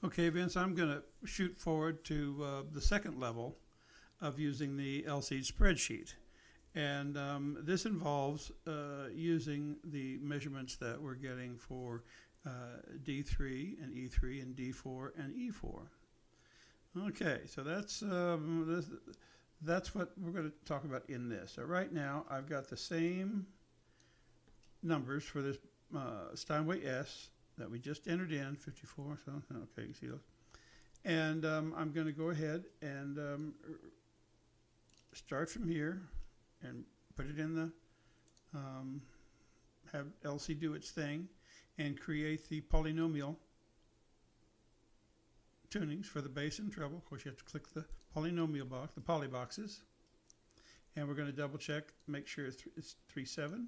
Okay, Vince, I'm going to shoot forward to the second level of using the LC spreadsheet. And this involves using the measurements that we're getting for D3 and E3 and D4 and E4. Okay, so that's what we're going to talk about in this. So right now, I've got the same numbers for this Steinway S that we just entered in, 54, so, okay, you see those. And I'm going to go ahead and start from here and put it in the, have LC do its thing and create the polynomial tunings for the bass and treble. Of course, you have to click the polynomial box, the poly boxes. And we're going to double check, make sure it's 3.7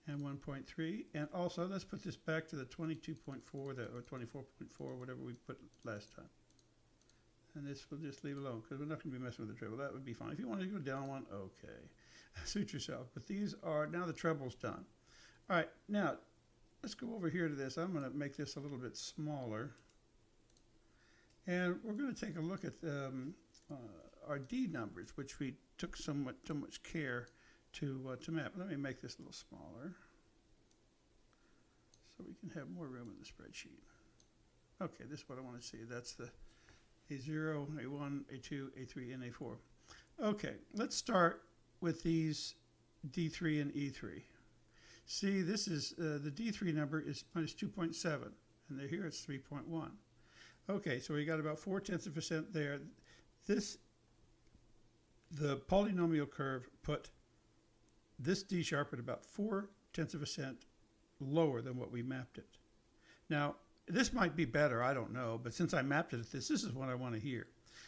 and 1.3. And also, let's put this back to the 22.4 or 24.4, whatever we put last time. And this we'll just leave alone because we're not going to be messing with the treble. That would be fine. If you want to go down one, okay. Suit yourself. But these are, now the treble's done. All right, now let's go over here to this. I'm going to make this a little bit smaller. And we're going to take a look at our D numbers, which we took so much care to map. Let me make this a little smaller so we can have more room in the spreadsheet. Okay, this is what I want to see. That's the A0, A1, A2, A3, and A4. Okay, let's start with these D3 and E3. See, this is the D3 number is minus 2.7, and here it's 3.1. Okay, so we got about 0.4% there. The polynomial curve put this D sharp at about 0.4% lower than what we mapped it. Now, this might be better, I don't know, but since I mapped it at this is what I want to hear.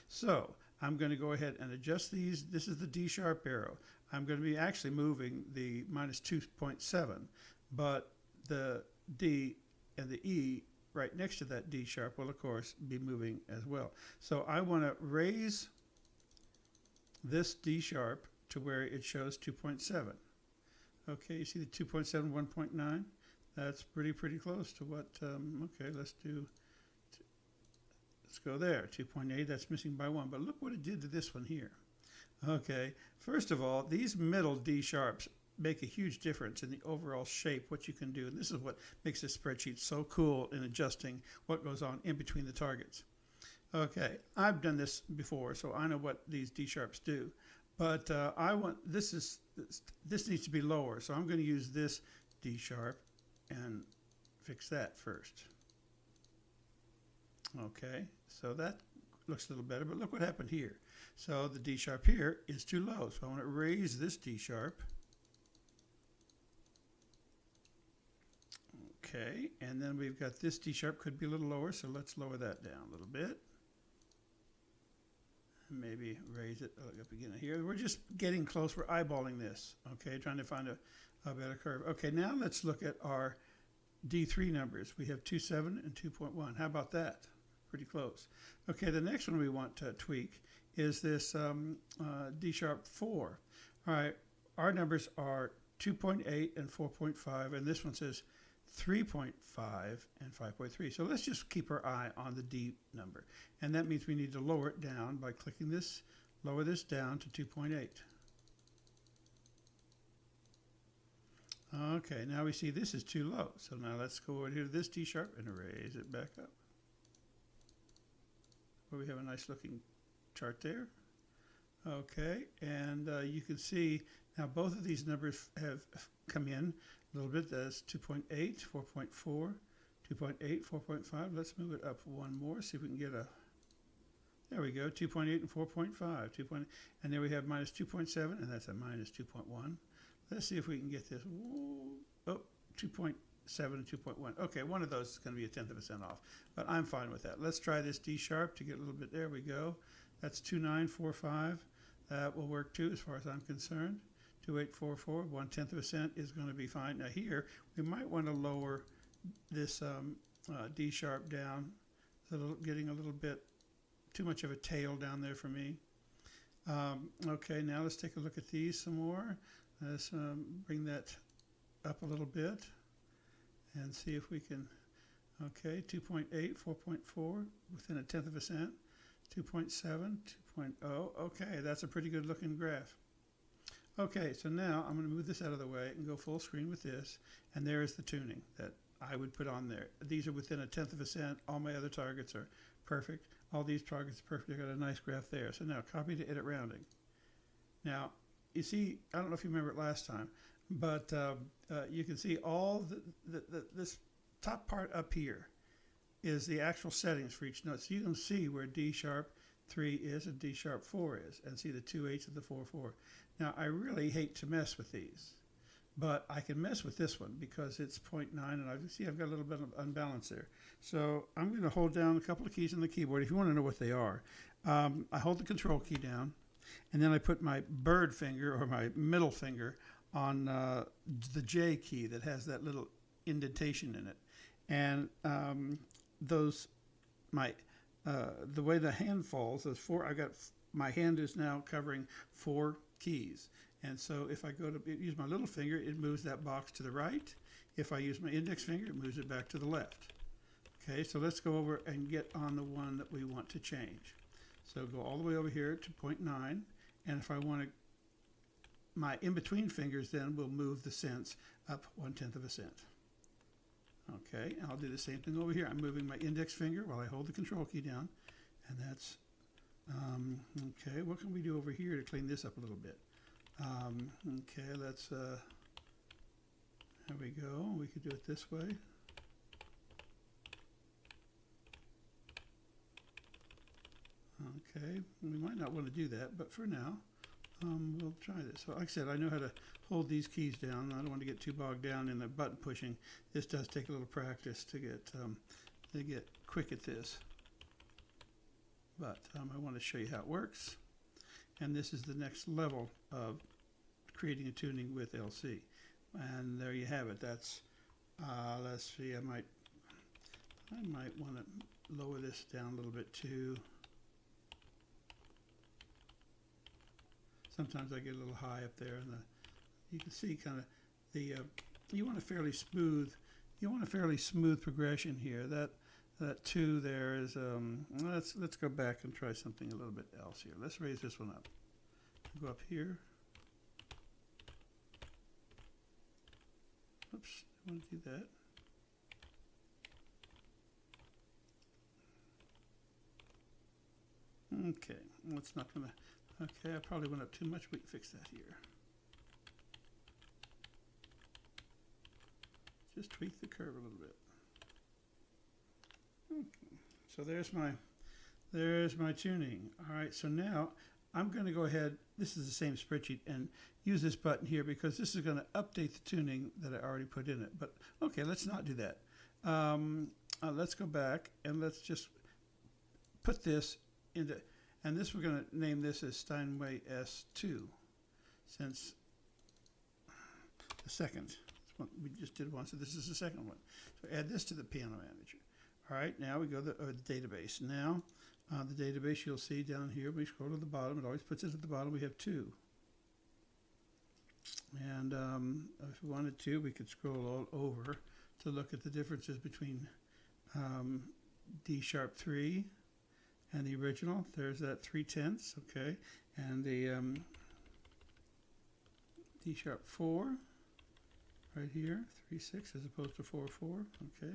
So I'm going to go ahead and adjust these. This is the D sharp arrow. I'm going to be actually moving the minus 2.7, but the D and the E right next to that D sharp will, of course, be moving as well. So I want to raise this D sharp to where it shows 2.7. Okay, you see the 2.7, 1.9? That's pretty close to what, okay, let's go there. 2.8, that's missing by 1. But look what it did to this one here. Okay, first of all, these middle D sharps make a huge difference in the overall shape, what you can do. And this is what makes this spreadsheet so cool in adjusting what goes on in between the targets. Okay, I've done this before, so I know what these D sharps do. But this needs to be lower, so I'm going to use this D sharp and fix that first. Okay, so that looks a little better, but look what happened here. So the D sharp here is too low, so I want to raise this D sharp. Okay, and then we've got this D sharp could be a little lower, so let's lower that down a little bit. Maybe raise it up again here. We're just getting close. We're eyeballing this, okay, trying to find a better curve. Okay, now let's look at our D3 numbers. We have 2.7 and 2.1. How about that? Pretty close. Okay, the next one we want to tweak is this D sharp 4. All right, our numbers are 2.8 and 4.5, and this one says 3.5 and 5.3. So let's just keep our eye on the D number. And that means we need to lower it down by clicking this, lower this down to 2.8. Okay, now we see this is too low. So now let's go over here to this D sharp and raise it back up. Well, we have a nice looking chart there. Okay, and you can see now both of these numbers have come in a little bit. That's 2.8, 4.4, 2.8, 4.5. Let's move it up one more, see if we can get a, there we go, 2.8 and 4.5. 2. And there we have minus 2.7, and that's a minus 2.1. Let's see if we can get this. Oh, 2.7 and 2.1. Okay, one of those is going to be a 0.1% off, but I'm fine with that. Let's try this D sharp to get a little bit. There we go. That's 2.945. That will work too, as far as I'm concerned. 2.844, 0.1% is going to be fine. Now here, we might want to lower this D sharp down. Getting a little bit too much of a tail down there for me. Okay, now let's take a look at these some more. Let's bring that up a little bit and see if we can Okay, 2.8, 4.4, within a tenth of a cent. 2.7, 2.0. Okay, that's a pretty good looking graph. Okay, so now I'm going to move this out of the way and go full screen with this. And there is the tuning that I would put on there. These are within a tenth of a cent. All my other targets are perfect. All these targets are perfect. I got a nice graph there. So now copy to edit rounding. Now, you see, I don't know if you remember it last time, but you can see all this top part up here is the actual settings for each note. So you can see where D sharp 3 is and D sharp 4 is, and see the 2 8s and the 4 4. Now, I really hate to mess with these, but I can mess with this one because it's 0.9, and I see I've got a little bit of unbalance there. So I'm going to hold down a couple of keys on the keyboard. If you want to know what they are, I hold the control key down, and then I put my bird finger or my middle finger on the J key that has that little indentation in it. And the way the hand falls, those four, my hand is now covering 4 keys. And so if I go to use my little finger, it moves that box to the right. If I use my index finger, it moves it back to the left. Okay, so let's go over and get on the one that we want to change. So go all the way over here to 0.9, and if I want to, my in-between fingers then will move the cents up 1/10 of a cent. Okay, and I'll do the same thing over here. I'm moving my index finger while I hold the control key down, and that's, okay, what can we do over here to clean this up a little bit? Okay, let's, there we go. We could do it this way. Okay, we might not want to do that, but for now, we'll try this. So like I said, I know how to hold these keys down. I don't want to get too bogged down in the button pushing. This does take a little practice to get quick at this. But I want to show you how it works. And this is the next level of creating a tuning with LC. And there you have it. That's, let's see, I might want to lower this down a little bit too. Sometimes I get a little high up there, and you can see kind of you want a fairly smooth progression here. That 2 there is let's go back and try something a little bit else here. Let's raise this one up. Go up here. Oops, I want to do that. Okay, well, it's not gonna. Okay, I probably went up too much. We can fix that here. Just tweak the curve a little bit. Okay. So there's my tuning. All right, so now I'm going to go ahead, this is the same spreadsheet, and use this button here because this is going to update the tuning that I already put in it. But okay, let's not do that. Let's go back and let's just put this into, and this we're going to name this as Steinway S2, since the second. We just did one, so this is the second one. So add this to the Piano Manager. All right, now we go to the database. Now, the database you'll see down here, we scroll to the bottom, it always puts it at the bottom, we have 2. And if we wanted to, we could scroll all over to look at the differences between D sharp 3 and the original. There's that 3/10, okay, and the D sharp 4 right here, 3/6 as opposed to 4/4, okay.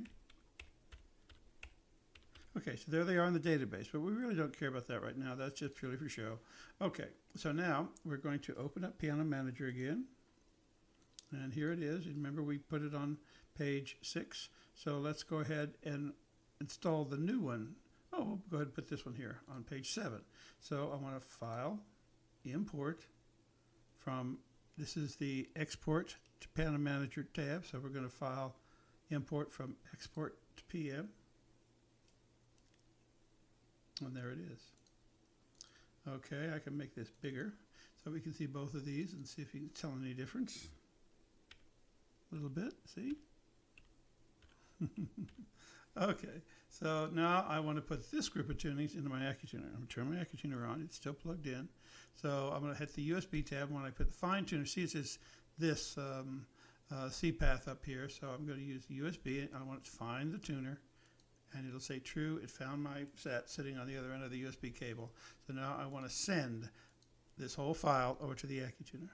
Okay, so there they are in the database, but we really don't care about that right now. That's just purely for show. Okay, so now we're going to open up Piano Manager again, and here it is. Remember, we put it on page 6, so let's go ahead and install the new one. Oh, we'll go ahead and put this one here on page 7. So I want to File, Import from, this is the Export to Piano Manager tab, so we're going to File, Import from Export to PM. And there it is. Okay, I can make this bigger so we can see both of these and see if you can tell any difference. A little bit, see? Okay, so now I want to put this group of tunings into my AccuTuner. I'm going to turn my AccuTuner on. It's still plugged in. So I'm going to hit the USB tab. When I put the fine tuner, see it says this C path up here. So I'm going to use the USB. I want to find the tuner. and it'll say true. It found my set sitting on the other end of the USB cable. So now I want to send this whole file over to the AccuTuner.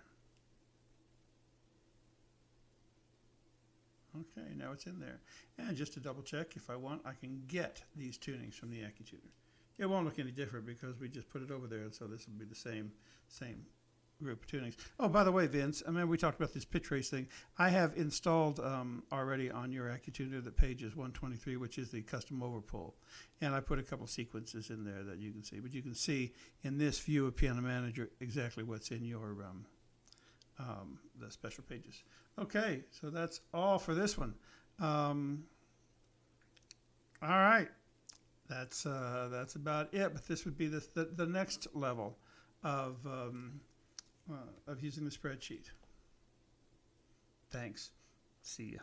Okay, now it's in there. And just to double check, if I want, I can get these tunings from the AccuTuner. It won't look any different because we just put it over there, and so this will be the same group of tunings. Oh, by the way, Vince, I mean, we talked about this pitch race thing. I have installed already on your AccuTuner the pages 123, which is the custom overpull. And I put a couple sequences in there that you can see. But you can see in this view of Piano Manager exactly what's in your the special pages. Okay, so that's all for this one. All right, that's about it. But this would be the next level of using the spreadsheet. Thanks. See ya.